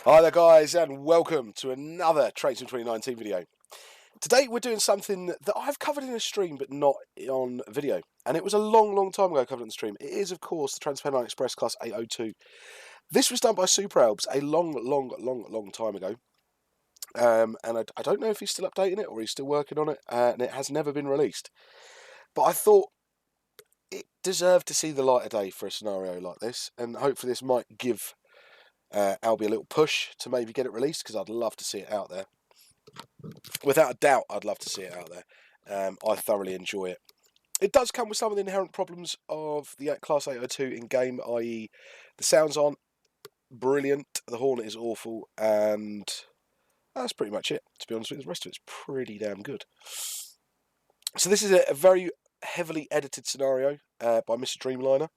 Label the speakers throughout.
Speaker 1: Hi there guys, and welcome to another Traits of 2019 video. Today we're doing something that I've covered in a stream but not on video, and it was a long time ago I covered it in the stream. It is of course the Trans-Pennine Express Class 802. This was done by Super Alps a long time ago, and I don't know if he's still updating it or he's still working on it, and it has never been released. But I thought it deserved to see the light of day for a scenario like this, and hopefully this might give Albie a little push to maybe get it released, because I'd love to see it out there. Without a doubt, I'd love to see it out there. I thoroughly enjoy it. It does come with some of the inherent problems of the Class 802 in game, i.e. the sounds aren't brilliant, the horn is awful, and that's pretty much it, to be honest with you. The rest of it's pretty damn good. So this is a very heavily edited scenario by Mr. Dreamliner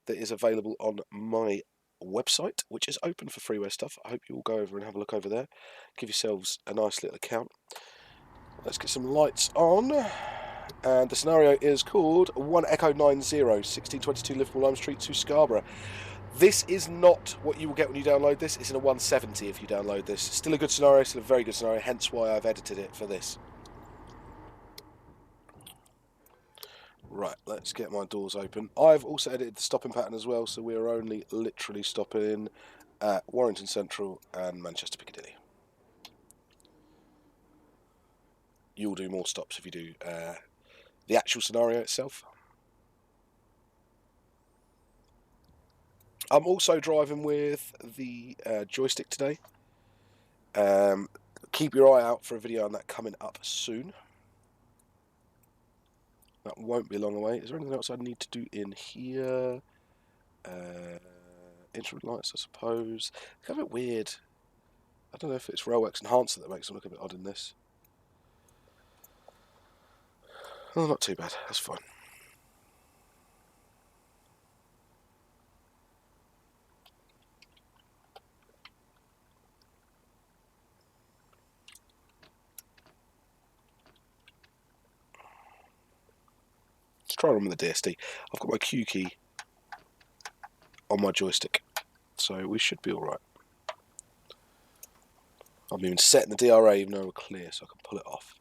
Speaker 1: that is available on my website, which is open for freeware stuff. I hope you all go over and have a look over there. Give yourselves a nice little account. Let's get some lights on. And the scenario is called 1 Echo 90, 1622 Liverpool Lime Street to Scarborough. This is not what you will get when you download this. It's in a 170 if you download this. Still a good scenario, still a very good scenario, hence why I've edited it for this. Right, let's get my doors open. I've also edited the stopping pattern as well, so we're only literally stopping at Warrington Central and Manchester Piccadilly. You'll do more stops if you do the actual scenario itself. I'm also driving with the joystick today. Keep your eye out for a video on that coming up soon. That won't be long away. Is there anything else I need to do in here? Instrument lights, I suppose. It's kind of a bit weird. I don't know if it's Railworks Enhancer that makes them look a bit odd in this. Oh, not too bad. That's fine. Let's try and remember the DSD. I've got my Q key on my joystick, so we should be alright. I'm even setting the DRA even though we're clear, so I can pull it off.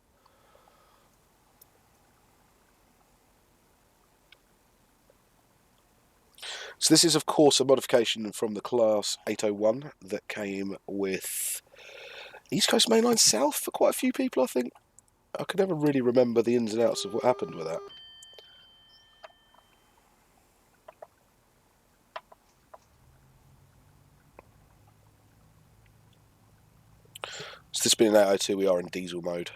Speaker 1: So this is of course a modification from the Class 801 that came with East Coast Mainline South for quite a few people, I think. I can never really remember the ins and outs of what happened with that. So this being an 802, we are in diesel mode.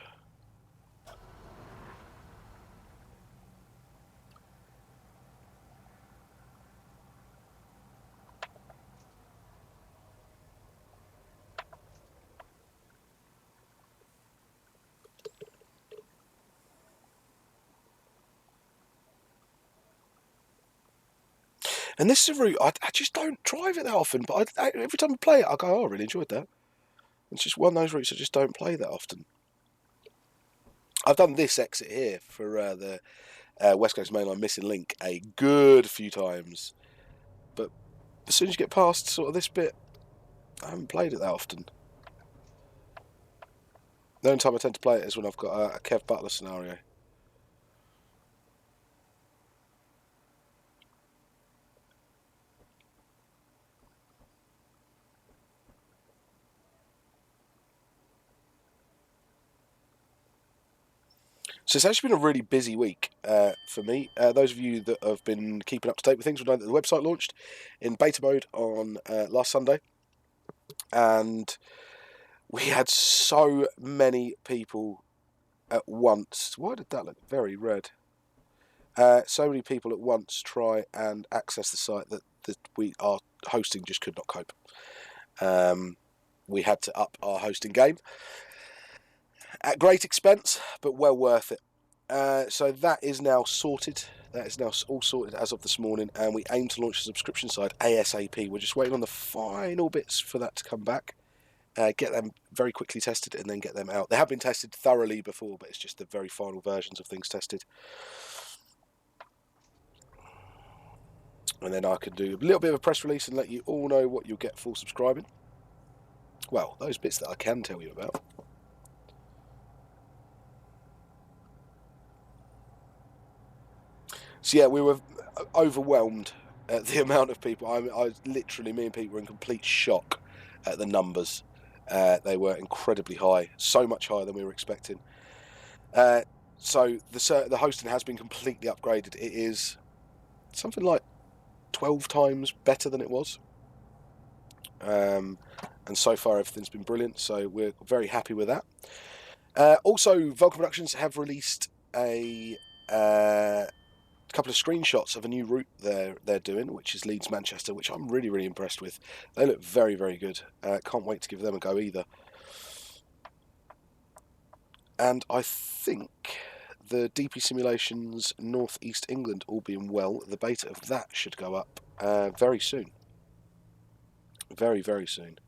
Speaker 1: And this is a route I just don't drive it that often, but every time I play it, I go, oh, I really enjoyed that. It's just one of those routes I just don't play that often. I've done this exit here for the West Coast Mainline Missing Link a good few times, but as soon as you get past sort of this bit, I haven't played it that often. The only time I tend to play it is when I've got a Kev Butler scenario. So it's actually been a really busy week for me. Those of you that have been keeping up to date with things will know that the website launched in beta mode on last Sunday. And we had so many people at once. Why did that look very red? So many people at once try and access the site that we are hosting just could not cope. We had to up our hosting game at great expense, but well worth it. So that is now sorted. That is now all sorted as of this morning, and we aim to launch the subscription side ASAP. We're just waiting on the final bits for that to come back. Get them very quickly tested and then get them out. They have been tested thoroughly before, but it's just the very final versions of things tested. And then I can do a little bit of a press release and let you all know what you'll get for subscribing. Well, those bits that I can tell you about. So yeah, we were overwhelmed at the amount of people. I literally, me and Pete were in complete shock at the numbers. They were incredibly high, so much higher than we were expecting. So the hosting has been completely upgraded. It is something like 12 times better than it was. And so far everything's been brilliant, so we're very happy with that. Also, Vulcan Productions have released a couple of screenshots of a new route they're doing, which is Leeds-Manchester, which I'm really impressed with. They look very good. Can't wait to give them a go either. And I think the DP Simulations North East England, all being well, the beta of that should go up very soon. Very soon.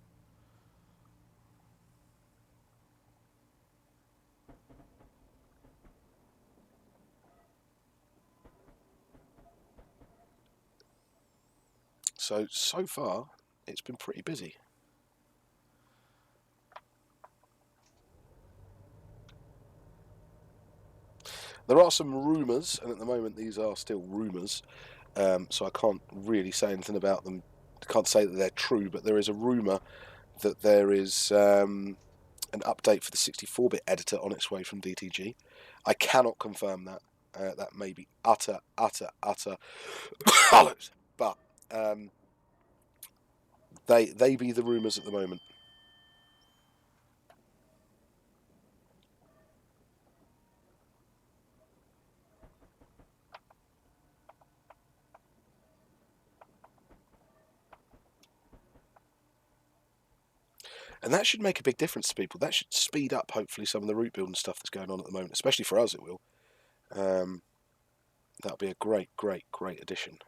Speaker 1: So far, it's been pretty busy. There are some rumours, and at the moment these are still rumours, so I can't really say anything about them. I can't say that they're true, but there is a rumour that there is an update for the 64-bit editor on its way from DTG. I cannot confirm that. That may be utter bollocks, but they be the rumours at the moment. And that should make a big difference to people. That should speed up, hopefully, some of the route building stuff that's going on at the moment, especially for us, it will. That'll be a great addition.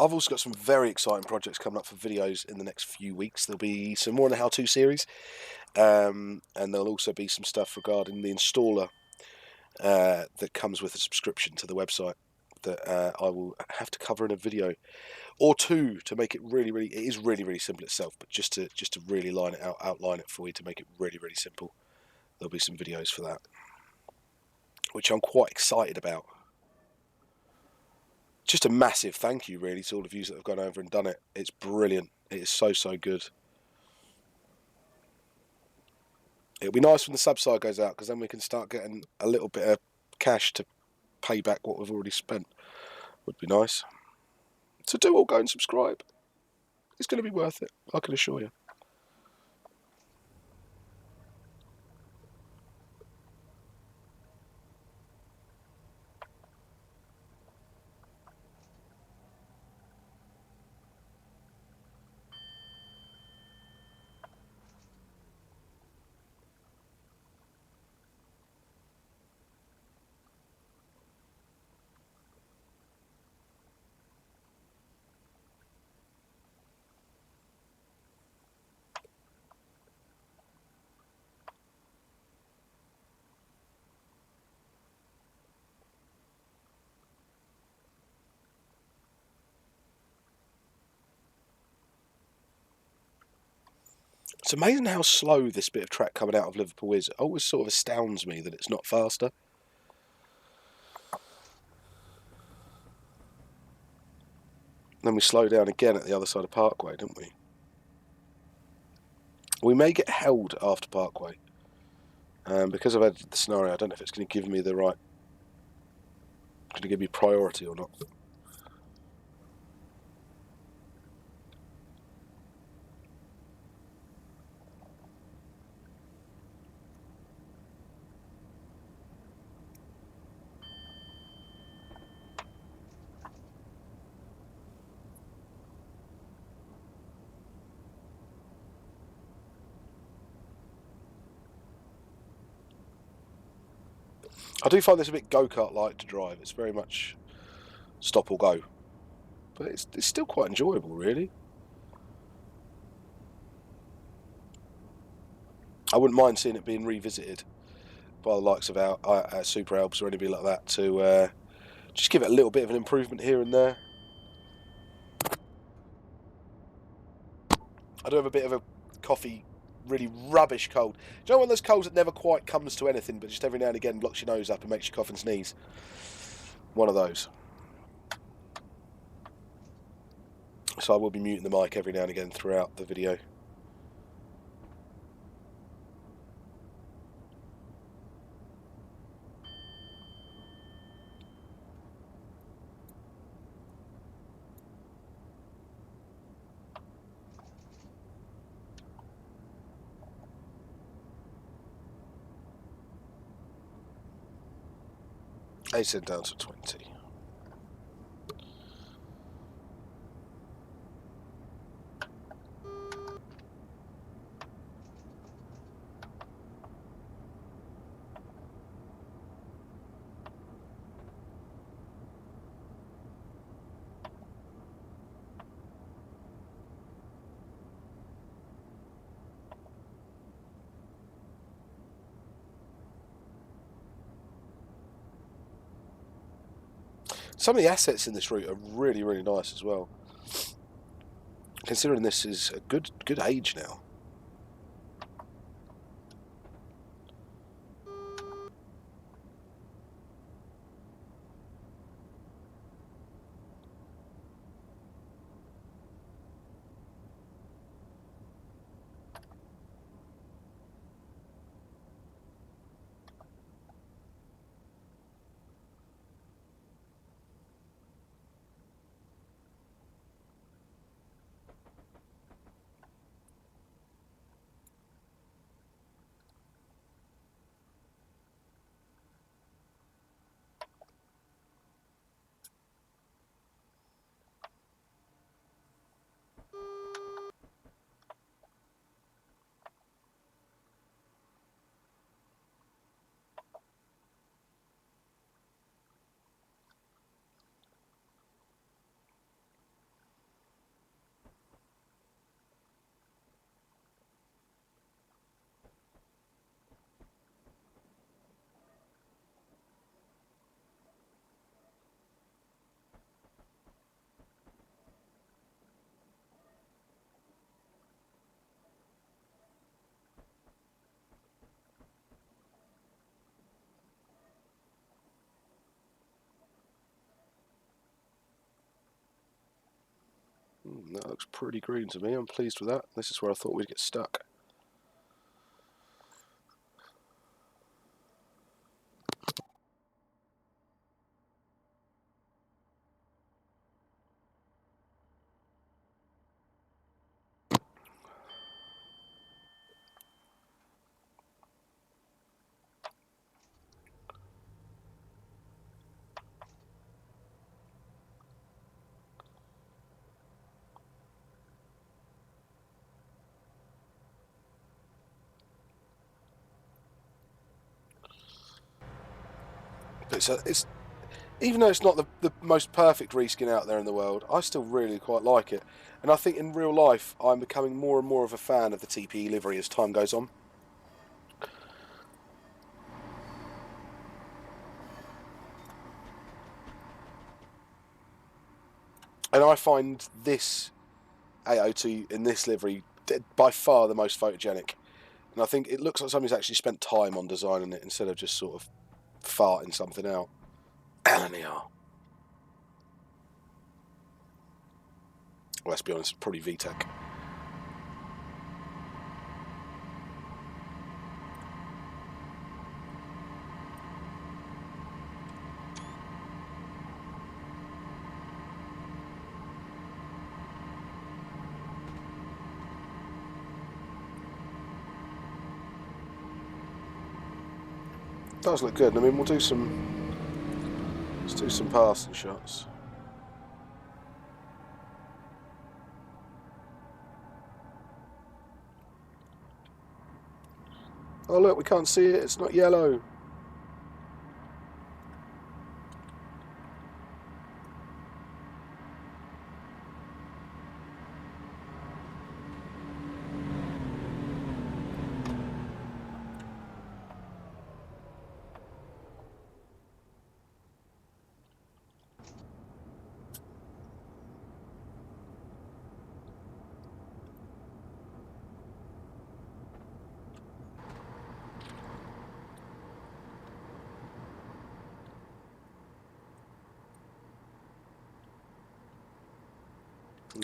Speaker 1: I've also got some very exciting projects coming up for videos in the next few weeks. There'll be some more in the how-to series, and there'll also be some stuff regarding the installer that comes with a subscription to the website that I will have to cover in a video or two to make it really. It is really simple itself, but just to really outline it for you to make it really simple. There'll be some videos for that, which I'm quite excited about. Just a massive thank you, really, to all of you that have gone over and done it. It's brilliant. It is so good. It'll be nice when the sub side goes out, because then we can start getting a little bit of cash to pay back what we've already spent. Would be nice. So do all go and subscribe. It's going to be worth it, I can assure you. It's amazing how slow this bit of track coming out of Liverpool is. It always sort of astounds me that it's not faster. Then we slow down again at the other side of Parkway, don't we? We may get held after Parkway. Because I've edited the scenario, I don't know if it's going to give me the right... going to give me priority or not. I do find this a bit go-kart-like to drive. It's very much stop or go. But it's still quite enjoyable, really. I wouldn't mind seeing it being revisited by the likes of our Super Alps or anybody like that to just give it a little bit of an improvement here and there. I do have a bit of a coffee, really rubbish cold. Do you know one of those colds that never quite comes to anything, but just every now and again blocks your nose up and makes you cough and sneeze? One of those. So I will be muting the mic every now and again throughout the video. ASIN down to 20. Some of the assets in this route are really, really nice as well. Considering this is a good age now. That looks pretty green to me. I'm pleased with that. This is where I thought we'd get stuck. It's even though it's not the most perfect reskin out there in the world, I still really quite like it. And I think in real life, I'm becoming more and more of a fan of the TPE livery as time goes on. And I find this A02 in this livery by far the most photogenic. And I think it looks like somebody's actually spent time on designing it instead of just sort of farting something out. LNER. Well, let's be honest, probably VTEC. Does look good. I mean, let's do some passing shots. Oh look, we can't see it. It's not yellow.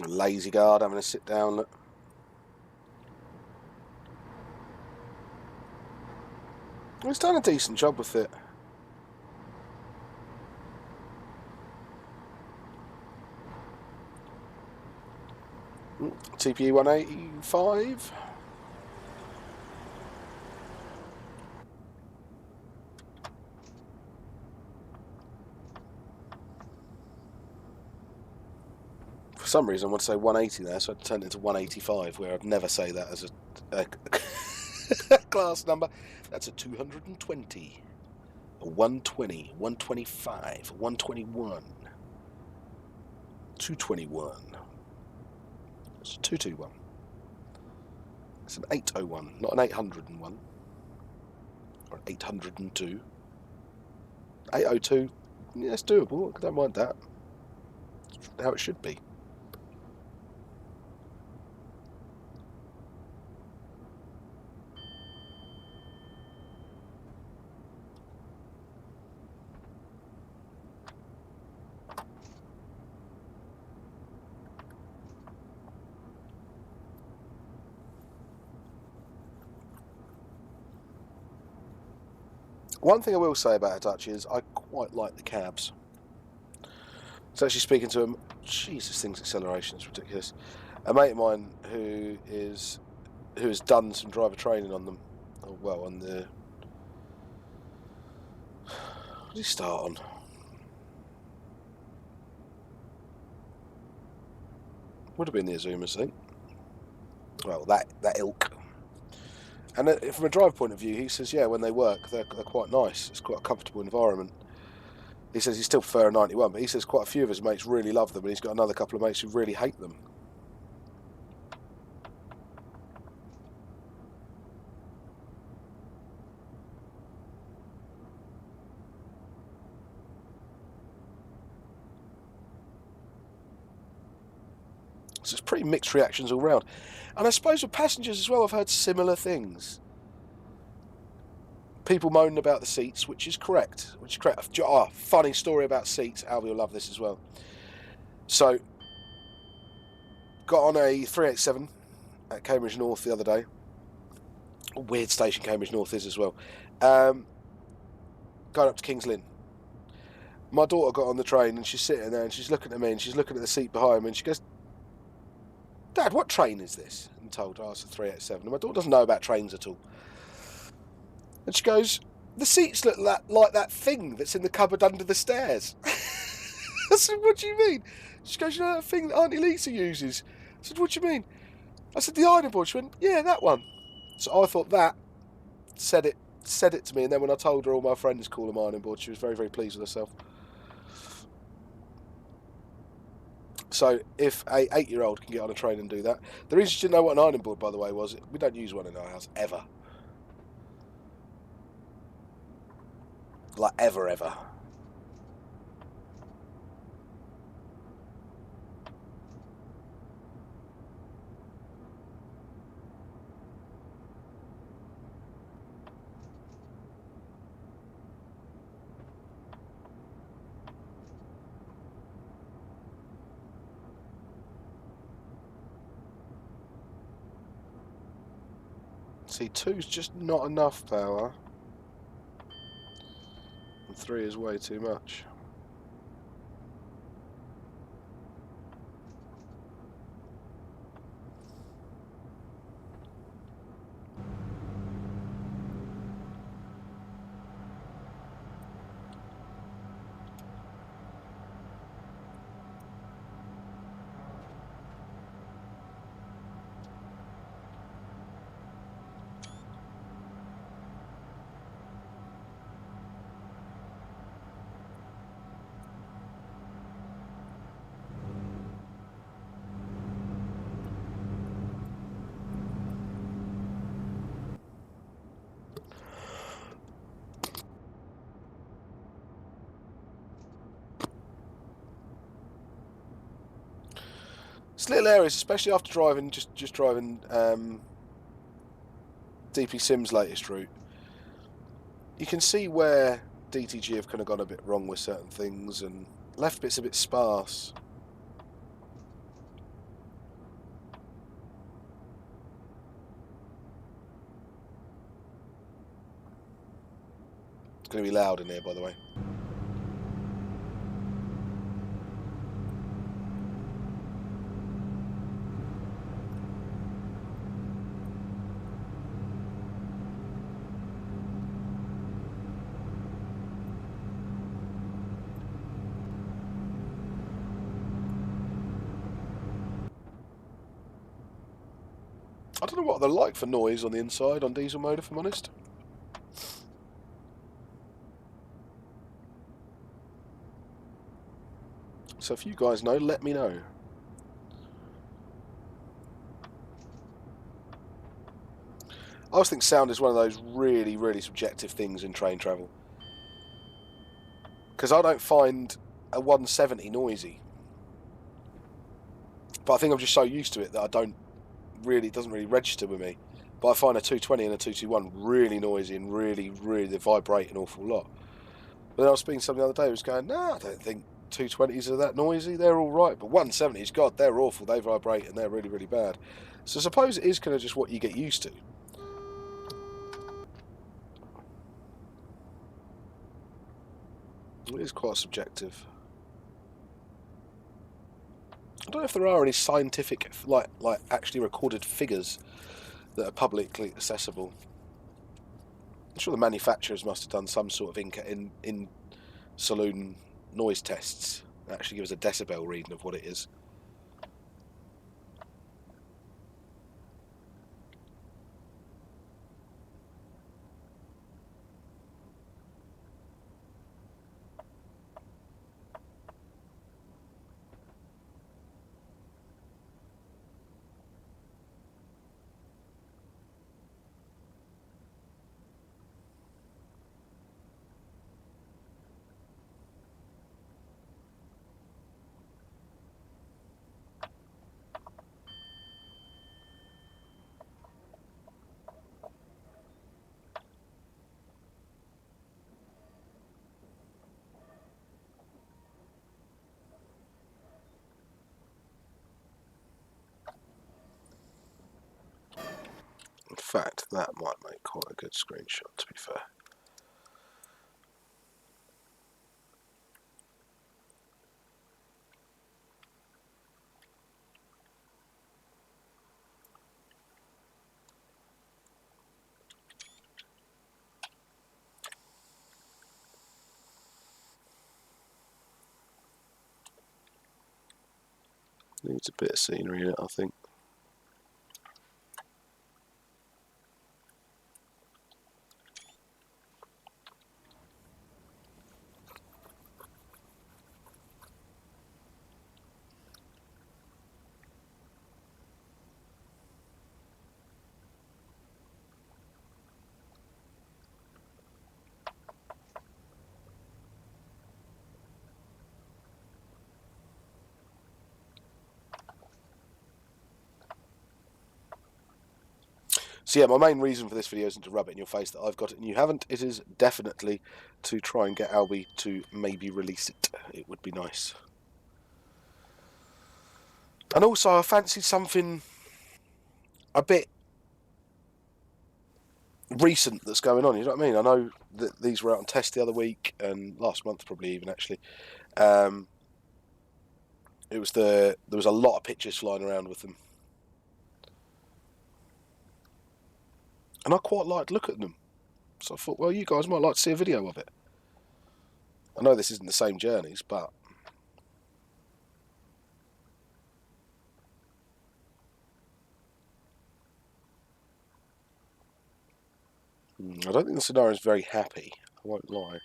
Speaker 1: Lazy guard having a sit down. Look. He's done a decent job with it. TPE 185. For some reason I want to say 180 there, so I turned it into 185, where I'd never say that as a class number. That's a 220, a 120, 125, 121, 221. It's a 221. It's an 801, not an 801 or an 802. 802, yeah, it's doable. I don't mind that. It's how it should be. One thing I will say about a Dutch is I quite like the cabs. I was actually speaking to him. Jeez, this thing's acceleration is ridiculous. A mate of mine who has done some driver training on them. Oh, well, on the. What did he start on? Would have been the Azumas, I think. Well, that ilk. And from a drive point of view, he says, yeah, when they work, they're quite nice. It's quite a comfortable environment. He says he still prefer a 91, but he says quite a few of his mates really love them, and he's got another couple of mates who really hate them. So it's pretty mixed reactions all round. And I suppose with passengers as well, I've heard similar things. People moaning about the seats, which is correct. Oh, funny story about seats. Albie will love this as well. So, got on a 387 at Cambridge North the other day. A weird station Cambridge North is as well. Going up to King's Lynn. My daughter got on the train and she's sitting there and she's looking at me and she's looking at the seat behind me and she goes, Dad, what train is this? And told her, oh, it's a 387. And my daughter doesn't know about trains at all. And she goes, the seats look like that thing that's in the cupboard under the stairs. I said, what do you mean? She goes, you know that thing that Auntie Lisa uses? I said, what do you mean? I said, the ironing board. She went, yeah, that one. So I thought that said it to me. And then when I told her all my friends call them ironing board, she was very, very pleased with herself. So if a 8-year-old can get on a train and do that. The reason she didn't know what an ironing board, by the way, was we don't use one in our house, ever. Like, ever. See, 2's just not enough power. And 3 is way too much. It's little areas, especially after driving, just driving DP Sim's latest route. You can see where DTG have kind of gone a bit wrong with certain things and left bits a bit sparse. going to be loud in here, by the way. I don't know what they're like for noise on the inside on diesel mode, if I'm honest. So if you guys know, let me know. I always think sound is one of those really, really subjective things in train travel. Because I don't find a 170 noisy. But I think I'm just so used to it that it doesn't really register with me. But I find a 220 and a 221 really noisy and really, they vibrate an awful lot. But then I was speaking to someone the other day who was going, I don't think 220s are that noisy. They're all right. But 170s, God, they're awful. They vibrate and they're really, really bad. So I suppose it is kind of just what you get used to. It is quite subjective. I don't know if there are any scientific, like actually recorded figures that are publicly accessible. I'm sure the manufacturers must have done some sort of in saloon noise tests that actually give us a decibel reading of what it is. In fact, that might make quite a good screenshot, to be fair. Needs a bit of scenery in it, I think. So yeah, my main reason for this video isn't to rub it in your face that I've got it and you haven't. It is definitely to try and get Albie to maybe release it. It would be nice. And also, I fancy something a bit recent that's going on. You know what I mean? I know that these were out on test the other week and last month, probably even actually. There was a lot of pictures flying around with them, and I quite liked looking at them. So I thought, well, you guys might like to see a video of it. I know this isn't the same journeys, but I don't think the Sonara is very happy. I won't lie.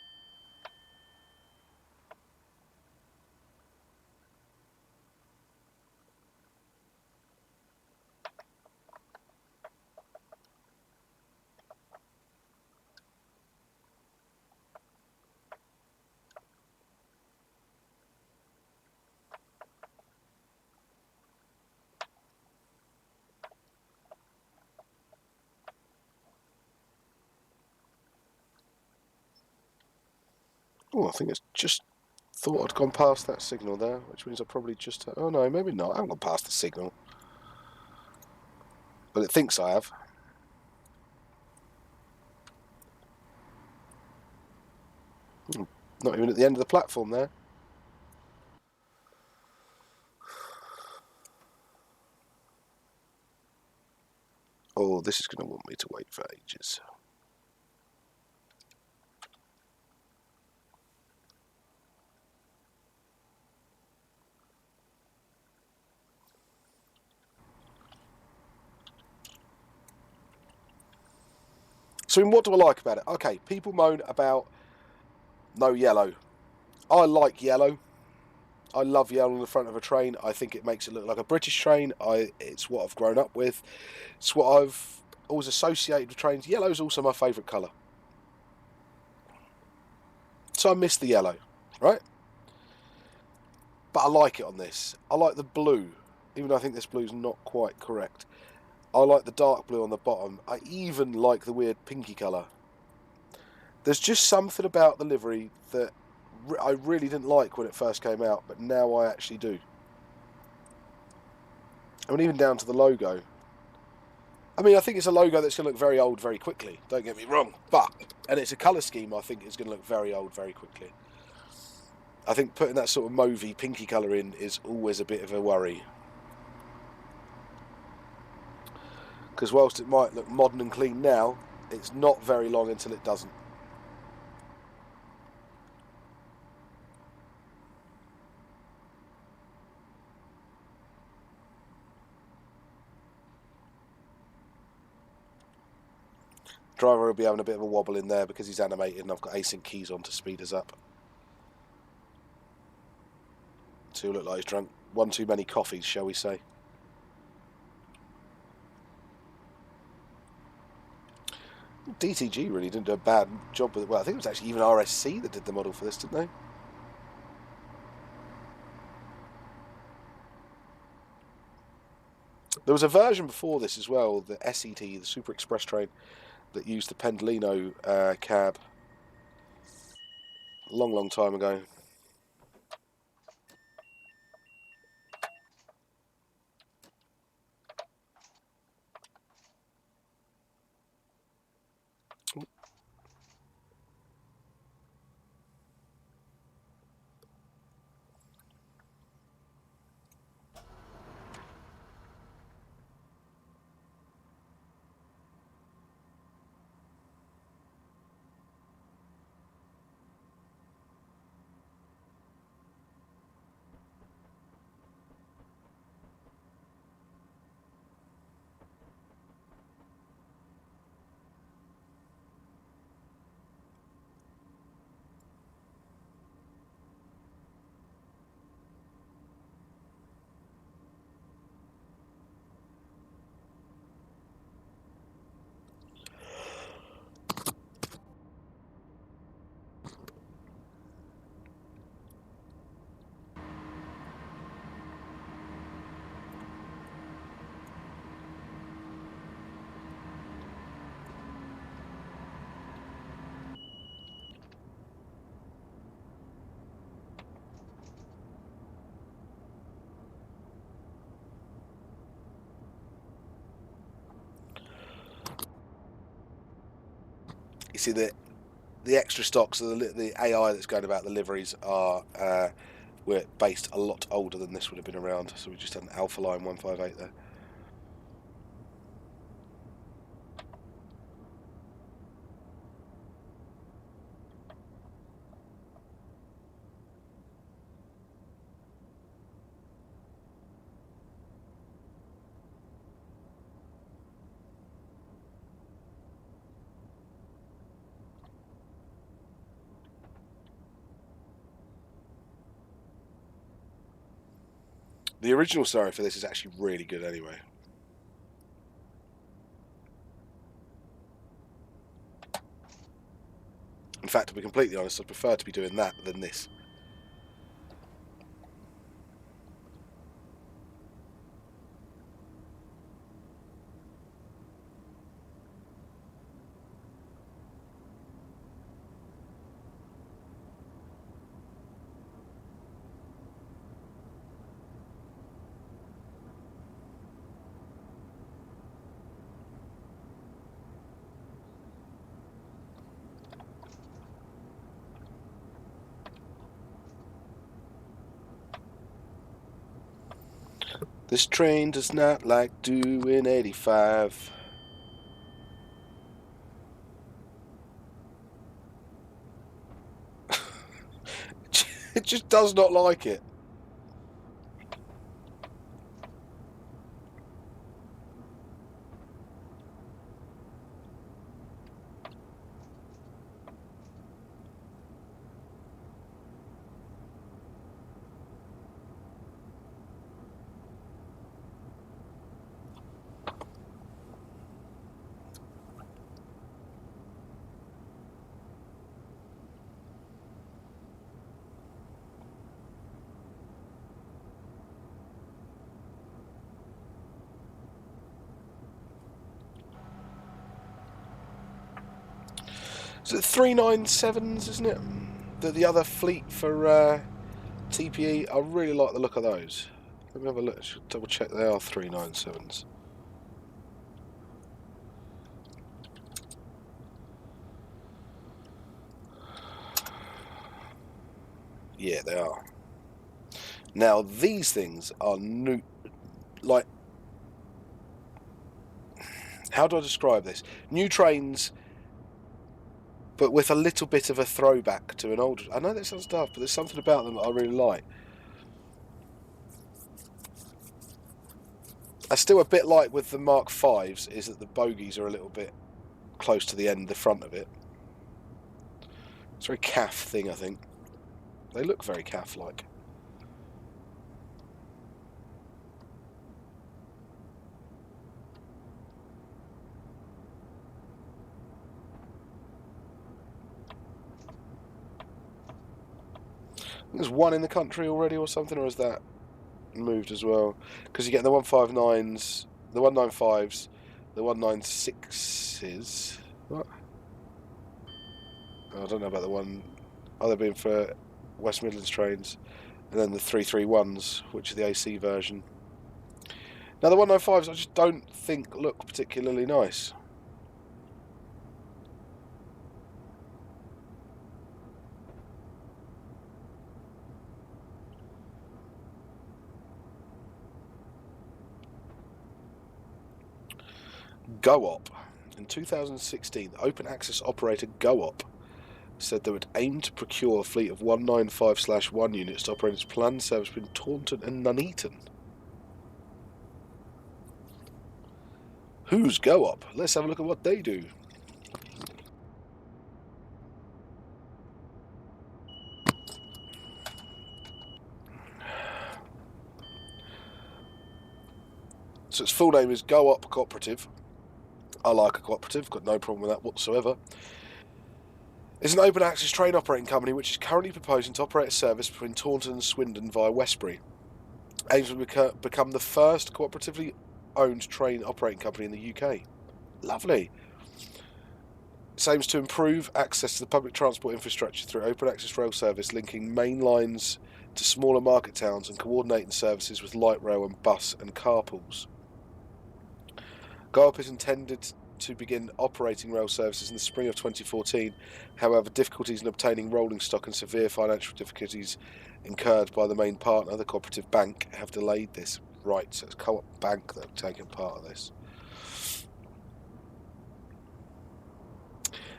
Speaker 1: Oh, I think it's just thought I'd gone past that signal there, which means I probably just... Oh no, maybe not. I haven't gone past the signal. But it thinks I have. Not even at the end of the platform there. Oh, this is going to want me to wait for ages. So what do I like about it? Okay, people moan about no yellow. I like yellow. I love yellow on the front of a train. I think it makes it look like a British train. It's what I've grown up with. It's what I've always associated with trains. Yellow is also my favourite colour. So I miss the yellow, right? But I like it on this. I like the blue, even though I think this blue's not quite correct. I like the dark blue on the bottom. I even like the weird pinky colour. There's just something about the livery that I really didn't like when it first came out, but now I actually do. I mean, even down to the logo. I mean, I think it's a logo that's going to look very old very quickly, don't get me wrong. And it's a colour scheme I think is going to look very old very quickly. I think putting that sort of mauvey, pinky colour in is always a bit of a worry. Because whilst it might look modern and clean now, it's not very long until it doesn't. Driver will be having a bit of a wobble in there because he's animated and I've got async keys on to speed us up. So he'll look like he's drunk one too many coffees, shall we say. DTG really didn't do a bad job with it. Well, I think it was actually even RSC that did the model for this, didn't they? There was a version before this as well, the SET, the Super Express train, that used the Pendolino cab a long, long time ago. You see the extra stocks, the AI that's going about the liveries are were based a lot older than this would have been around. So we just had an Alpha Line 158 there. The original story for this is actually really good anyway. In fact, to be completely honest, I'd prefer to be doing that than this. This train does not like doing 85. It just does not like it. Is it 397s, isn't it? The other fleet for TPE. I really like the look of those. Let me have a look. Should double check they are 397s. Yeah, they are. Now these things are new. Like, how do I describe this? New trains, but with a little bit of a throwback to an old. I know that sounds daft, but there's something about them that I really like. I still a bit like with the Mark V's is that the bogies are a little bit close to the end, the front of it. It's a very calf thing, I think. They look very calf-like. There's one in the country already or something, or is that moved as well? Because you get the 159s, the 195s, the 196s. What? I don't know about the one. Oh, they're being for West Midlands trains, and then the 331s, which are the AC version. Now the 195s, I just don't think look particularly nice. Go-Op. In 2016, the open access operator Go-Op said they would aim to procure a fleet of 195/1 units to operate its planned service between Taunton and Nuneaton. Who's Go-Op? Let's have a look at what they do. So its full name is Go-Op Cooperative. I like a cooperative, got no problem with that whatsoever. It's an open access train operating company which is currently proposing to operate a service between Taunton and Swindon via Westbury. Aims to become the first cooperatively owned train operating company in the UK. Lovely. It aims to improve access to the public transport infrastructure through open access rail service linking main lines to smaller market towns and coordinating services with light rail and bus and carpools. Go-Op is intended to begin operating rail services in the spring of 2014. However, difficulties in obtaining rolling stock and severe financial difficulties incurred by the main partner, the Cooperative Bank, have delayed this. Right, so it's Co-op Bank that have taken part of this.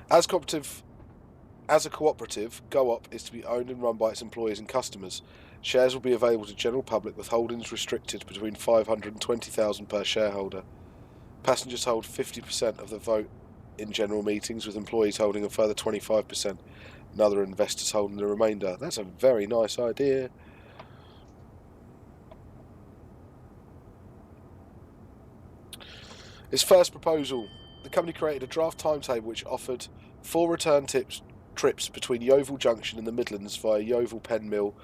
Speaker 1: As a cooperative, Go-Op is to be owned and run by its employees and customers. Shares will be available to general public with holdings restricted between 500 and 20,000 per shareholder. Passengers hold 50% of the vote in general meetings, with employees holding a further 25% and other investors holding the remainder. That's a very nice idea. Its first proposal, the company created a draft timetable which offered 4 return trips between Yeovil Junction in the Midlands via Yeovil Pen Mill,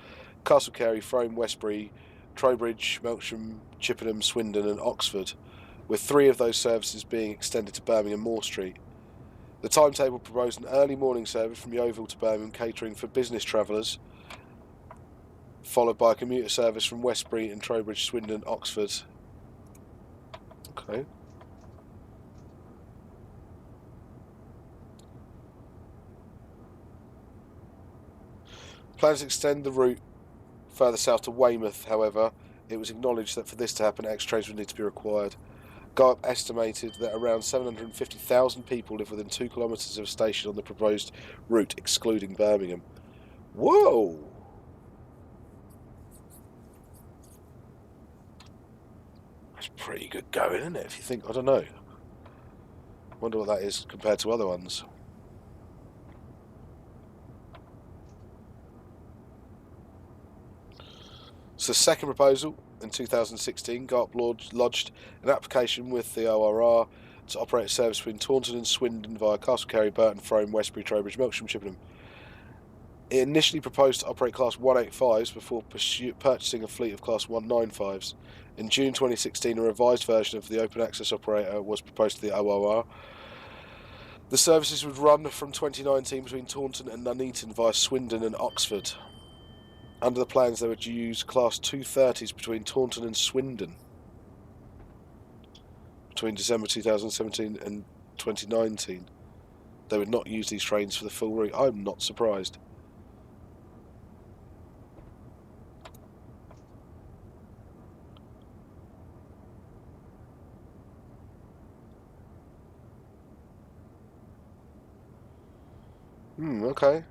Speaker 1: Castle Carey, Frome, Westbury, Trowbridge, Melksham, Chippenham, Swindon and Oxford, with 3 of those services being extended to Birmingham Moor Street. The timetable proposed an early morning service from Yeovil to Birmingham catering for business travellers, followed by a commuter service from Westbury and Trowbridge, Swindon, Oxford. Okay. Plans to extend the route further south to Weymouth, however, it was acknowledged that for this to happen, extra trains would need to be required. GARP estimated that around 750,000 people live within 2 kilometres of a station on the proposed route, excluding Birmingham. Whoa! That's pretty good going, isn't it? If you think, I don't know. Wonder what that is compared to other ones. So, second proposal in 2016, GARP lodged an application with the ORR to operate a service between Taunton and Swindon via Castle Burton, Frome, Westbury, Trowbridge, Melksham, Chippenham. It initially proposed to operate Class 185s before purchasing a fleet of Class 195s. In June 2016, a revised version of the open access operator was proposed to the ORR. The services would run from 2019 between Taunton and Nuneaton via Swindon and Oxford. Under the plans, they would use Class 230s between Taunton and Swindon between December 2017 and 2019. They would not use these trains for the full route. I'm not surprised. Okay.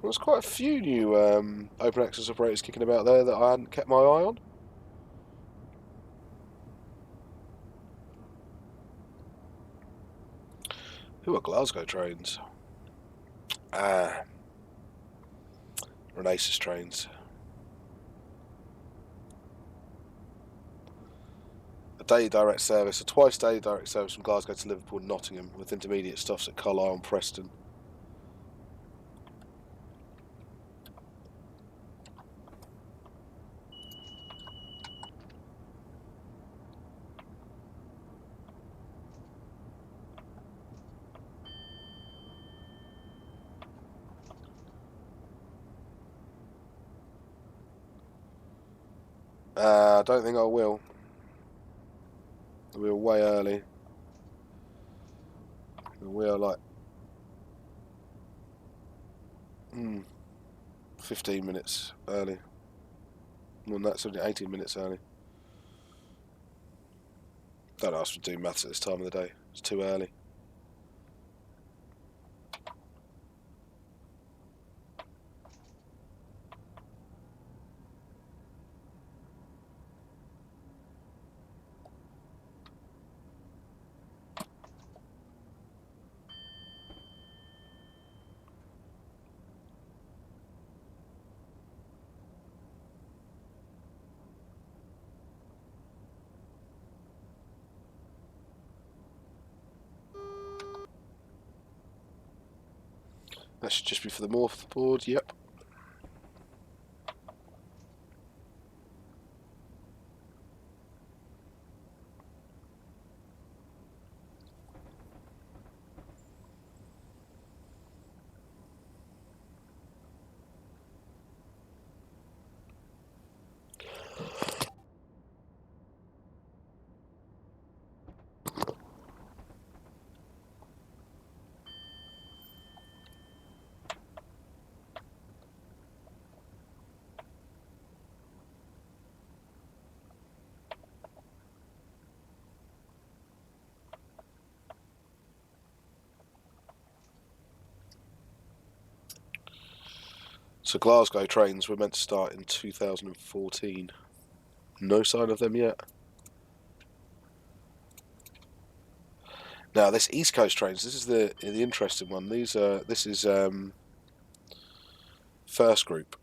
Speaker 1: There's quite a few new open access operators kicking about there that I hadn't kept my eye on. Who are Glasgow trains? Renaissance trains. A daily direct service, a twice daily direct service from Glasgow to Liverpool and Nottingham, with intermediate stops at Carlisle and Preston. I don't think I will. We're way early. We are like 15 minutes early. Well, that's only 18 minutes early. Don't ask for doing maths at this time of the day. It's too early. That should just be for the morph board, yep. So Glasgow trains were meant to start in 2014. No sign of them yet. Now this East Coast trains, this is the interesting one. This is first group.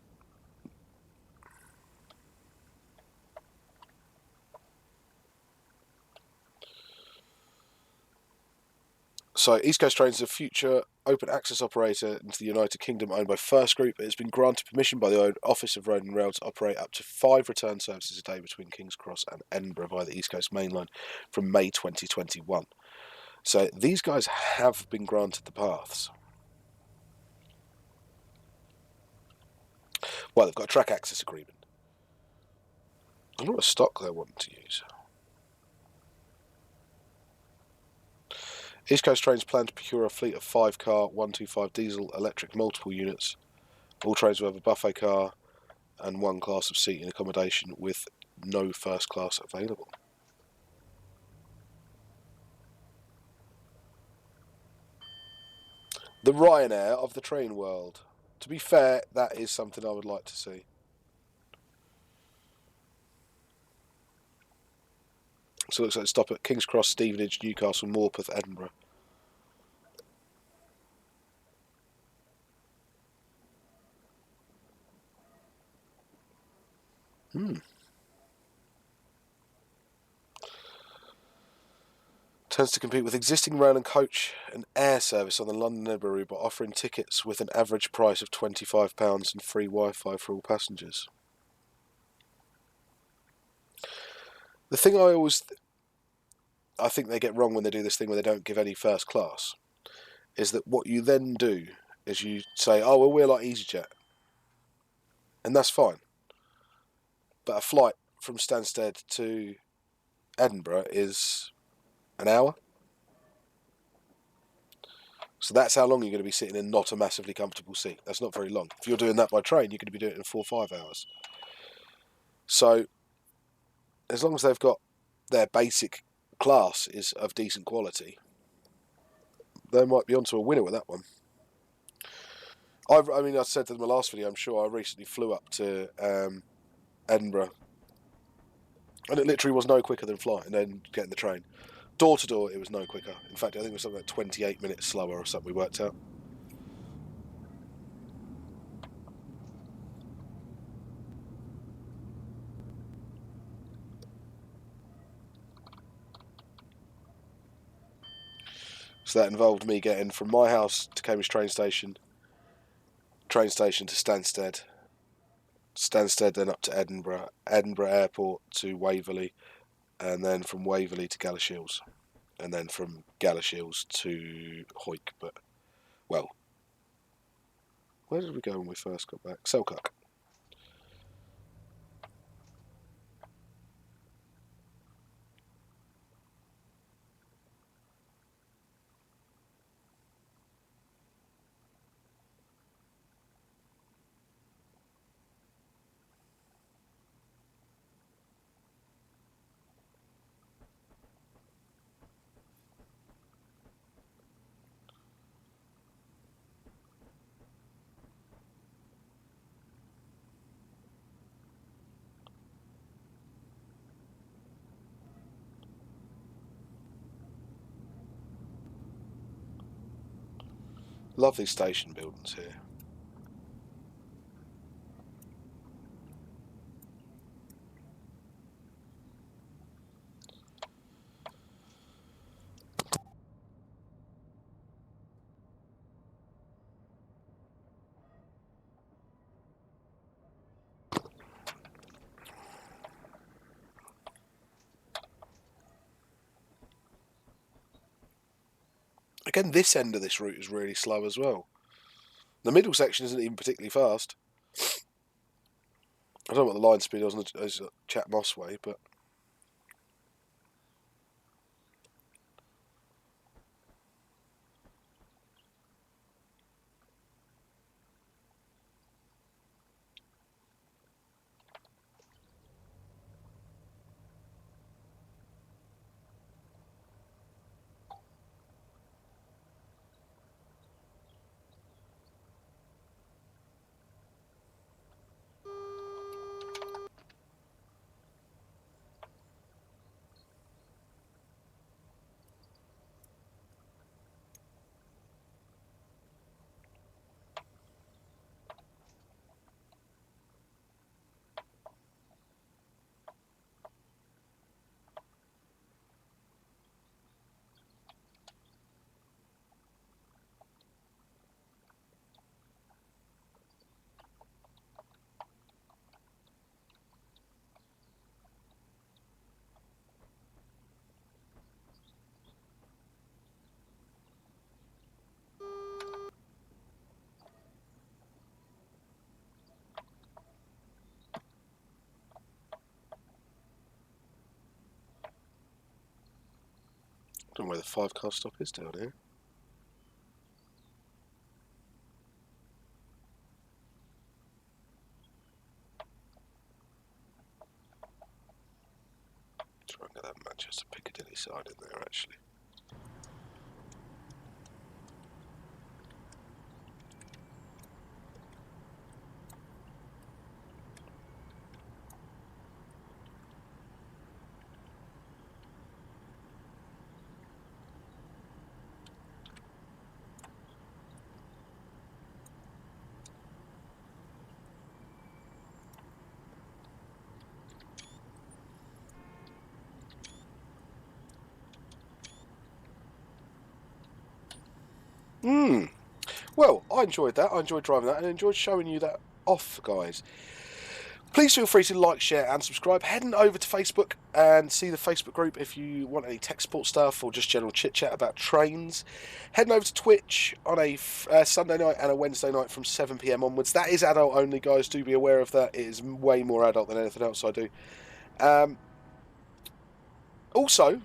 Speaker 1: So East Coast Trains is a future open access operator into the United Kingdom owned by First Group. It has been granted permission by the Office of Road and Rail to operate up to 5 return services a day between King's Cross and Edinburgh via the East Coast Main Line from May 2021. So these guys have been granted the paths. Well, they've got a track access agreement. I don't know what stock they're wanting to use. East Coast Trains plan to procure a fleet of 5-car 125 diesel electric multiple units. All trains will have a buffet car and one class of seating accommodation with no first class available. The Ryanair of the train world. To be fair, that is something I would like to see. So it looks like stop at King's Cross, Stevenage, Newcastle, Morpeth, Edinburgh. Tends to compete with existing rail and coach and air service on the London-Edinburgh route by offering tickets with an average price of £25 and free Wi-Fi for all passengers. The thing I think they get wrong when they do this thing where they don't give any first class is that what you then do is you say, oh, well, we're like EasyJet. And that's fine. But a flight from Stansted to Edinburgh is an hour. So that's how long you're going to be sitting in not a massively comfortable seat. That's not very long. If you're doing that by train, you're going to be doing it in 4 or 5 hours. So as long as they've got their basic class is of decent quality, they might be onto a winner with that one. I mean, I said in my last video, I'm sure I recently flew up to Edinburgh, and it literally was no quicker than flying and then getting the train. Door to door, it was no quicker. In fact, I think it was something like 28 minutes slower or something we worked out. So that involved me getting from my house to Cambridge train station to Stansted, Stansted then up to Edinburgh, Edinburgh Airport to Waverley, and then from Waverley to Galashiels, and then from Galashiels to Hawick. But, well, where did we go when we first got back? Selkirk. Lovely station buildings here. Again, this end of this route is really slow as well. The middle section isn't even particularly fast. I don't know what the line speed was on the Chat Moss way, but don't know where the 5-car stop is down here. Try and get that Manchester Piccadilly side in there, actually. Well, I enjoyed that. I enjoyed driving that and enjoyed showing you that off, guys. Please feel free to like, share and subscribe. Heading over to Facebook and see the Facebook group if you want any tech support stuff or just general chit-chat about trains. Heading over to Twitch on a Sunday night and a Wednesday night from 7 PM onwards. That is adult only, guys. Do be aware of that. It is way more adult than anything else I do. Also,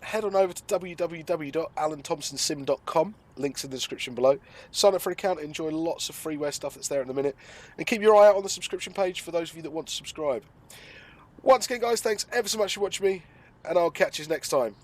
Speaker 1: head on over to www.alanthomsonsim.com. Links in the description below. Sign up for an account, enjoy lots of freeware stuff that's there in a minute. And keep your eye out on the subscription page for those of you that want to subscribe. Once again, guys, thanks ever so much for watching me, and I'll catch you next time.